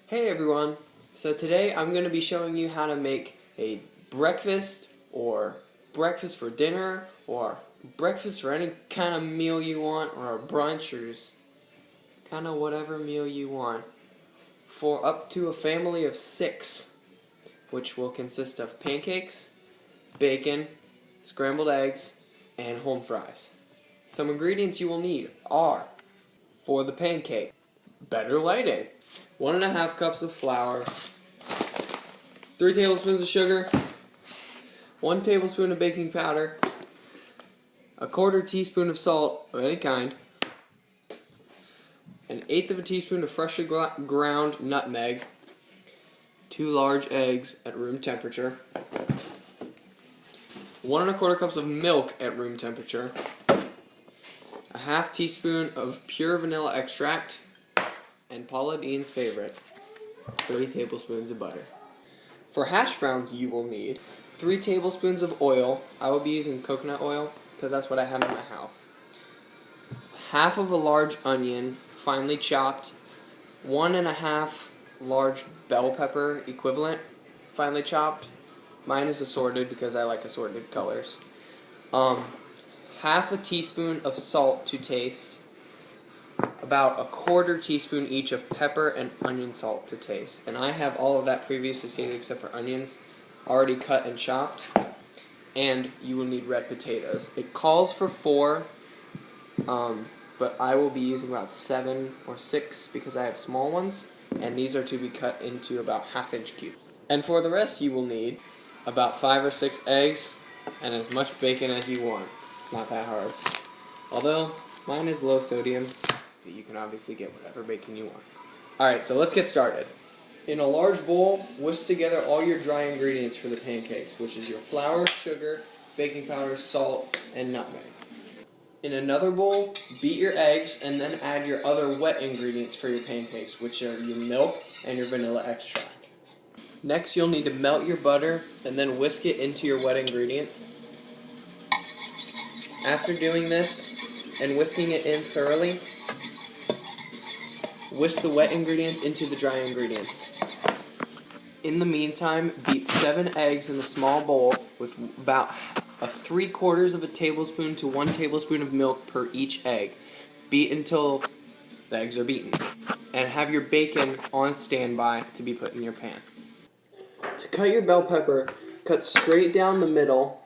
Hey everyone, so today I'm going to be showing you how to make a breakfast or breakfast for dinner or breakfast for any kind of meal you want, or a brunch, or just kind of whatever meal you want for up to a family of 6, which will consist of pancakes, bacon, scrambled eggs, and home fries. Some ingredients you will need are, for the pancake, better lighting, 1.5 cups of flour, 3 tablespoons of sugar, 1 tablespoon of baking powder, 1/4 teaspoon of salt of any kind, 1/8 of a teaspoon of freshly ground nutmeg, 2 large eggs at room temperature, 1 1/4 cups of milk at room temperature, 1/2 teaspoon of pure vanilla extract, and Paula Dean's favorite, 3 tablespoons of butter. For hash browns, you will need 3 tablespoons of oil. I will be using coconut oil because that's what I have in my house. 1/2 of a large onion, finely chopped. 1.5 large bell pepper equivalent, finely chopped. Mine is assorted because I like assorted colors. 1/2 teaspoon of salt to taste. About 1/4 teaspoon each of pepper and onion salt to taste. And I have all of that previously stated except for onions already cut and chopped. And you will need red potatoes. It calls for 4, but I will be using about 7 or 6 because I have small ones, and these are to be cut into about 1/2-inch cubes. And for the rest, you will need about 5 or 6 eggs and as much bacon as you want. It's not that hard. Although mine is low sodium, but you can obviously get whatever bacon you want. Alright, so let's get started. In a large bowl, whisk together all your dry ingredients for the pancakes, which is your flour, sugar, baking powder, salt, and nutmeg. In another bowl, beat your eggs and then add your other wet ingredients for your pancakes, which are your milk and your vanilla extract. Next, you'll need to melt your butter and then whisk it into your wet ingredients. After doing this and whisking it in thoroughly, whisk the wet ingredients into the dry ingredients. In the meantime, beat 7 eggs in a small bowl with about 3/4 of a tablespoon to 1 tablespoon of milk per each egg. Beat until the eggs are beaten. And have your bacon on standby to be put in your pan. To cut your bell pepper, cut straight down the middle,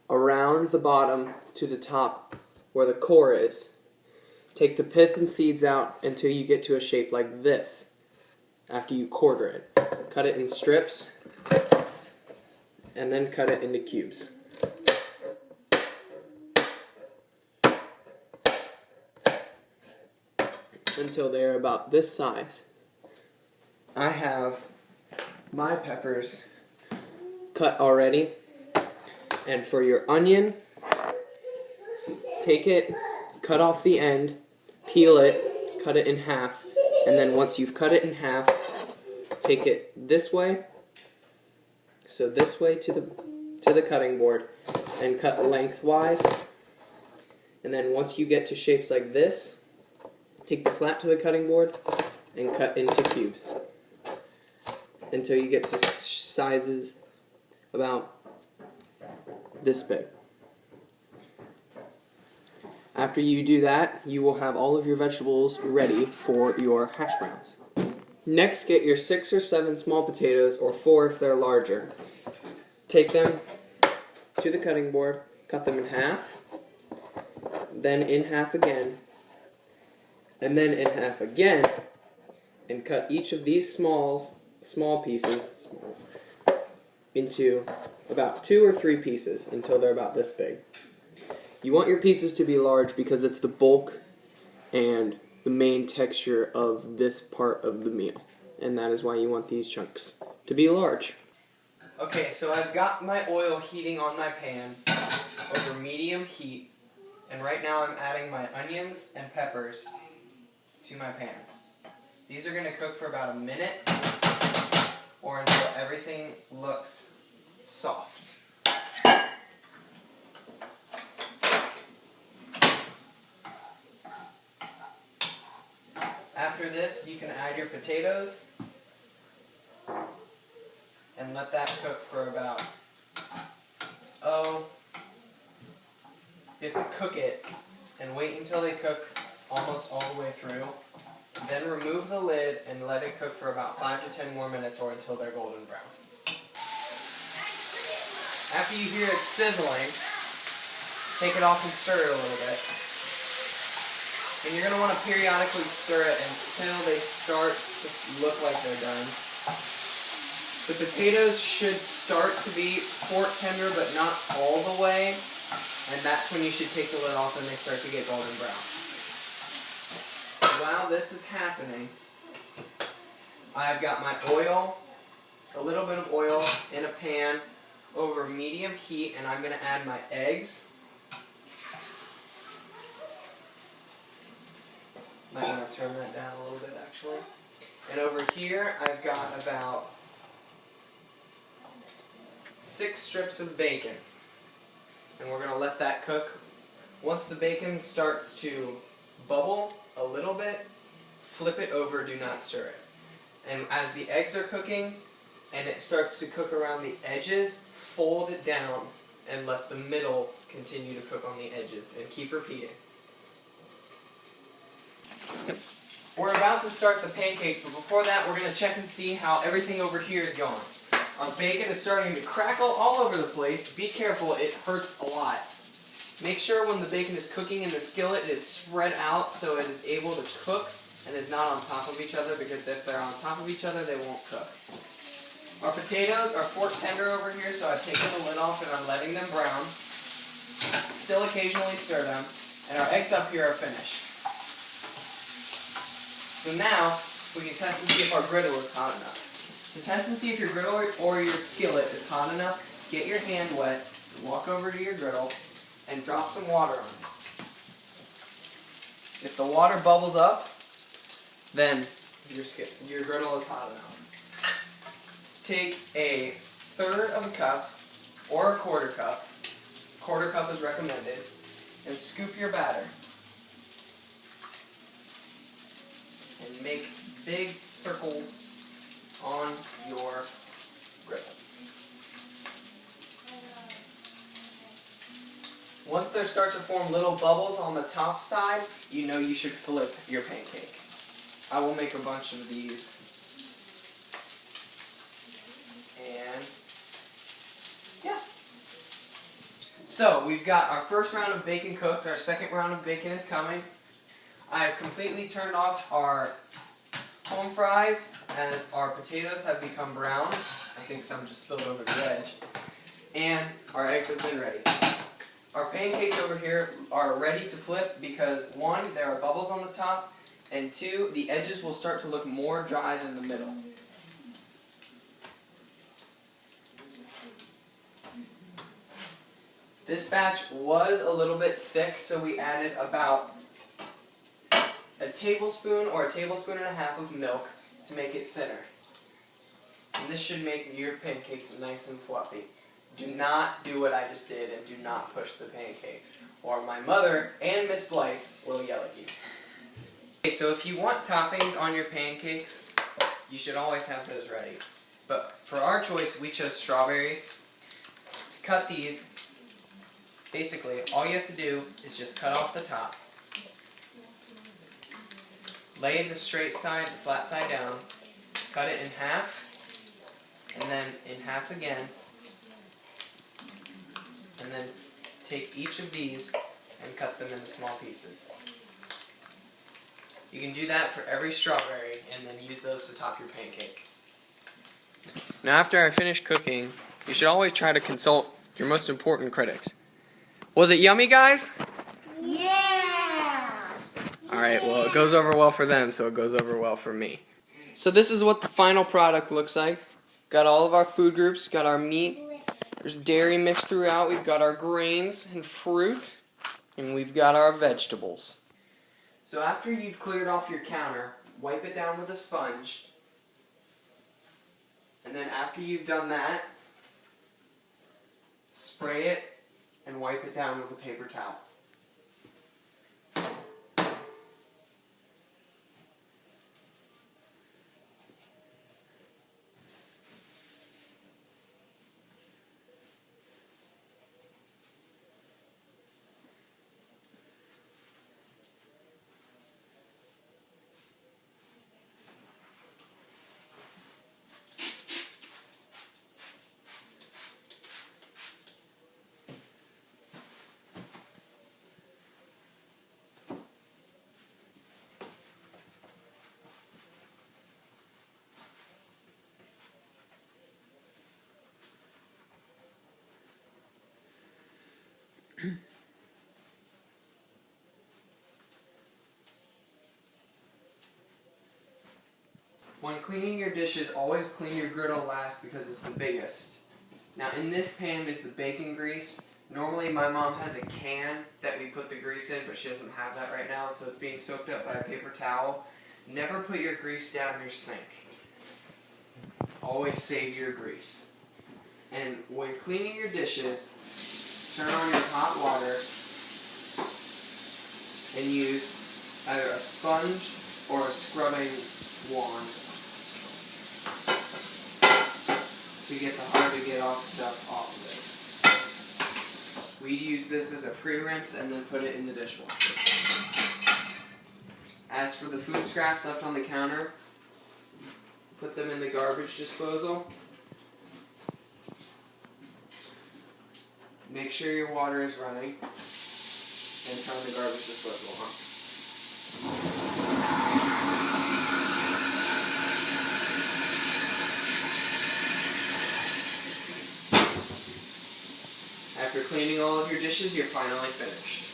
around the bottom to the top where the core is. Take the pith and seeds out until you get to a shape like this. After you quarter it, cut it in strips and then cut it into cubes. Until they're about this size. I have my peppers cut already. And for your onion, take it, cut off the end, peel it, cut it in half, and then once you've cut it in half, take it this way, so this way to the cutting board, and cut lengthwise. And then once you get to shapes like this, take the flat to the cutting board and cut into cubes until you get to sizes about this big. After you do that, you will have all of your vegetables ready for your hash browns. Next, get your 6 or 7 small potatoes, or 4 if they're larger. Take them to the cutting board, cut them in half, then in half again, and then in half again, and cut each of these small pieces into about 2 or 3 pieces until they're about this big. You want your pieces to be large because it's the bulk and the main texture of this part of the meal, and that is why you want these chunks to be large. Okay, so I've got my oil heating on my pan over medium heat, and right now I'm adding my onions and peppers to my pan. These are going to cook for about a minute or until everything looks soft. After this, you can add your potatoes and let that cook for about, you have to cook it and wait until they cook almost all the way through. Then remove the lid and let it cook for about 5 to 10 more minutes or until they're golden brown. After you hear it sizzling, take it off and stir it a little bit. And you're going to want to periodically stir it until they start to look like they're done. The potatoes should start to be fork tender, but not all the way. And that's when you should take the lid off and they start to get golden brown. While this is happening, I've got my oil, a little bit of oil in a pan over medium heat, and I'm going to add my eggs. Might want to turn that down a little bit actually. And over here I've got about 6 strips of bacon. And we're going to let that cook. Once the bacon starts to bubble a little bit, flip it over, do not stir it. And as the eggs are cooking and it starts to cook around the edges, fold it down and let the middle continue to cook on the edges and keep repeating. We're about to start the pancakes, but before that we're going to check and see how everything over here is going. Our bacon is starting to crackle all over the place. Be careful, it hurts a lot. Make sure when the bacon is cooking in the skillet it is spread out so it is able to cook and is not on top of each other, because if they're on top of each other they won't cook. Our potatoes are fork tender over here, so I've taken the lid off and I'm letting them brown. Still occasionally stir them. And our eggs up here are finished. So now we can test and see if our griddle is hot enough. To test and see if your griddle or your skillet is hot enough, get your hand wet, walk over to your griddle, and drop some water on it. If the water bubbles up, then your griddle is hot enough. Take a third of a cup or a quarter cup is recommended, and scoop your batter. And make big circles on your griddle. Once there start to form little bubbles on the top side, you know you should flip your pancake. I will make a bunch of these. And yeah. So we've got our first round of bacon cooked. Our second round of bacon is coming. I have completely turned off our home fries as our potatoes have become brown. I think some just spilled over the edge. And our eggs have been ready. Our pancakes over here are ready to flip because 1, there are bubbles on the top, and 2, the edges will start to look more dry than the middle. This batch was a little bit thick, so we added about a tablespoon or a tablespoon and a half of milk to make it thinner. And this should make your pancakes nice and fluffy. Do not do what I just did and do not push the pancakes, or my mother and Miss Blythe will yell at you. Okay, so if you want toppings on your pancakes, you should always have those ready. But for our choice, we chose strawberries. To cut these, basically all you have to do is just cut off the top. Lay the straight side, the flat side down, cut it in half, and then in half again, and then take each of these and cut them into small pieces. You can do that for every strawberry and then use those to top your pancake. Now after I finish cooking, you should always try to consult your most important critics. Was it yummy, guys? Yeah! Alright, well it goes over well for them, so it goes over well for me. So this is what the final product looks like. Got all of our food groups, got our meat, there's dairy mixed throughout, we've got our grains and fruit, and we've got our vegetables. So after you've cleared off your counter, wipe it down with a sponge, and then after you've done that, spray it and wipe it down with a paper towel. When cleaning your dishes, always clean your griddle last because it's the biggest. Now in this pan is the bacon grease. Normally my mom has a can that we put the grease in, but she doesn't have that right now, so it's being soaked up by a paper towel. Never put your grease down your sink. Always save your grease. And when cleaning your dishes, turn on your hot water and use either a sponge or a scrubbing wand to get the hard to get off stuff off of it. We use this as a pre-rinse and then put it in the dishwasher. As for the food scraps left on the counter, put them in the garbage disposal. Make sure your water is running and turn the garbage disposal on. After cleaning all of your dishes, you're finally finished.